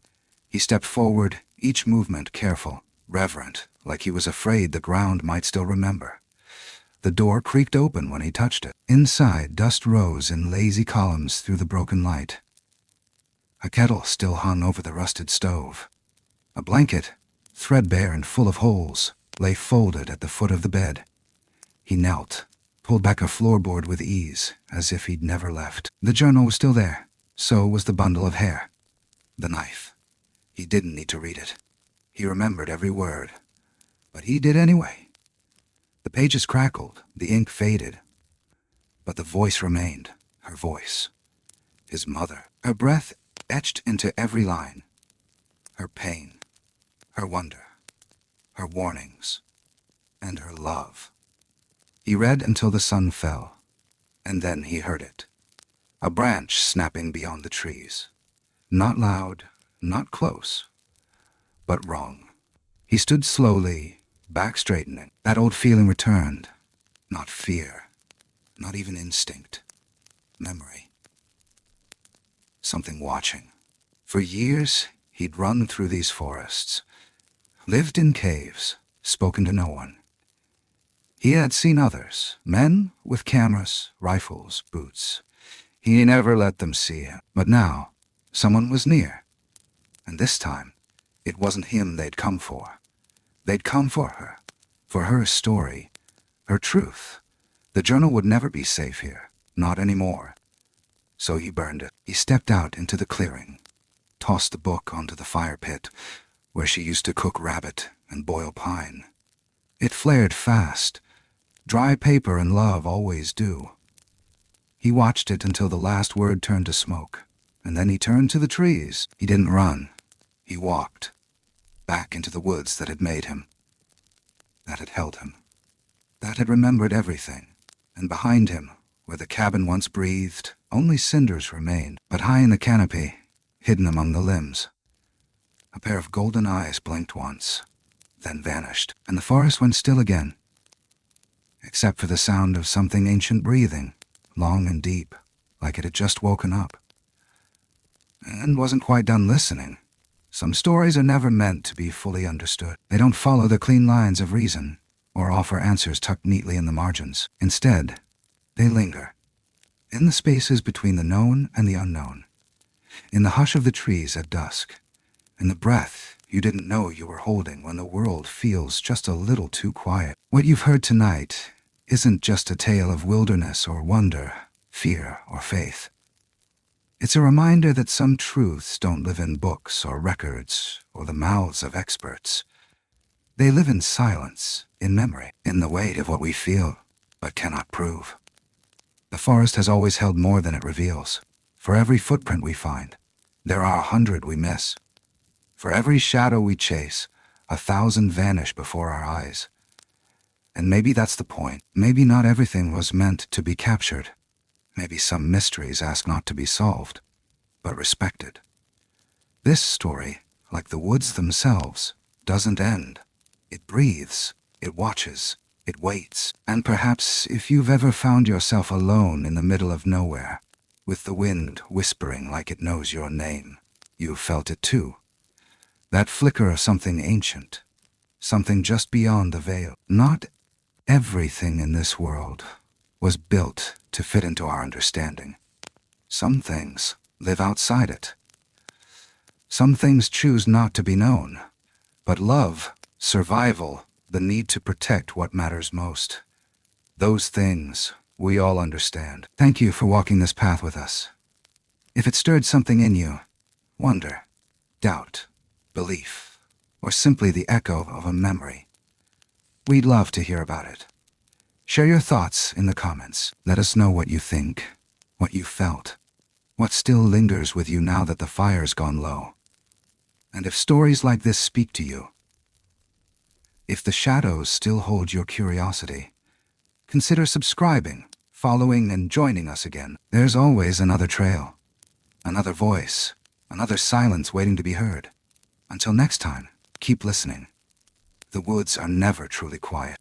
he stepped forward, each movement careful, reverent, like he was afraid the ground might still remember. The door creaked open when he touched it. Inside, dust rose in lazy columns through the broken light. A kettle still hung over the rusted stove. A blanket, threadbare and full of holes, lay folded at the foot of the bed. He knelt, pulled back a floorboard with ease, as if he'd never left. The journal was still there. So was the bundle of hair. The knife. He didn't need to read it. He remembered every word. But he did anyway. The pages crackled, the ink faded. But the voice remained, her voice. His mother. Her breath etched into every line. Her pain. Her wonder. Her warnings. And her love. He read until the sun fell. And then he heard it. A branch snapping beyond the trees. Not loud, not close, but wrong. He stood slowly, back straightening. That old feeling returned. Not fear, not even instinct. Memory. Something watching. For years, he'd run through these forests, lived in caves, spoken to no one. He had seen others, men with cameras, rifles, boots. He never let them see him. But now, someone was near. And this time, it wasn't him they'd come for. They'd come for her story, her truth. The journal would never be safe here, not anymore. So he burned it. He stepped out into the clearing, tossed the book onto the fire pit, where she used to cook rabbit and boil pine. It flared fast. Dry paper and love always do. He watched it until the last word turned to smoke, and then he turned to the trees. He didn't run. He walked, back into the woods that had made him, that had held him, that had remembered everything. And behind him, where the cabin once breathed, only cinders remained. But high in the canopy, hidden among the limbs, a pair of golden eyes blinked once, then vanished, and the forest went still again, except for the sound of something ancient breathing, long and deep, like it had just woken up, and wasn't quite done listening. Some stories are never meant to be fully understood. They don't follow the clean lines of reason, or offer answers tucked neatly in the margins. Instead, they linger, in the spaces between the known and the unknown, in the hush of the trees at dusk, in the breath you didn't know you were holding when the world feels just a little too quiet. What you've heard tonight isn't just a tale of wilderness or wonder, fear or faith. It's a reminder that some truths don't live in books or records or the mouths of experts. They live in silence, in memory, in the weight of what we feel but cannot prove. The forest has always held more than it reveals. For every footprint we find, there are 100 we miss. For every shadow we chase, 1,000 vanish before our eyes. And maybe that's the point. Maybe not everything was meant to be captured. Maybe some mysteries ask not to be solved, but respected. This story, like the woods themselves, doesn't end. It breathes, it watches, it waits. And perhaps if you've ever found yourself alone in the middle of nowhere, with the wind whispering like it knows your name, you've felt it too. That flicker of something ancient, something just beyond the veil. Not everything in this world was built to fit into our understanding. Some things live outside it. Some things choose not to be known. But love, survival, the need to protect what matters most, those things we all understand. Thank you for walking this path with us. If it stirred something in you, wonder, doubt, belief, or simply the echo of a memory, we'd love to hear about it. Share your thoughts in the comments. Let us know what you think, what you felt, what still lingers with you now that the fire's gone low. And if stories like this speak to you, if the shadows still hold your curiosity, consider subscribing, following, and joining us again. There's always another trail, another voice, another silence waiting to be heard. Until next time, keep listening. The woods are never truly quiet.